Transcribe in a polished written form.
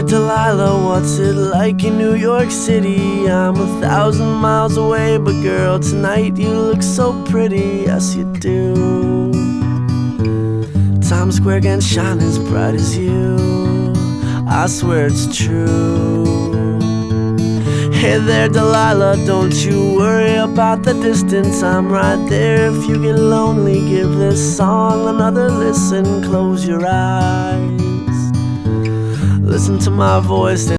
Delilah, what's it like in New York City? I'm 1,000 miles away, but girl, tonight you look so pretty, yes you do. Times Square can shine as bright as you, I swear it's true. Hey there Delilah, don't you worry about the distance, I'm right there. If you get lonely, give this song another listen. Close your eyes, listen to my voice.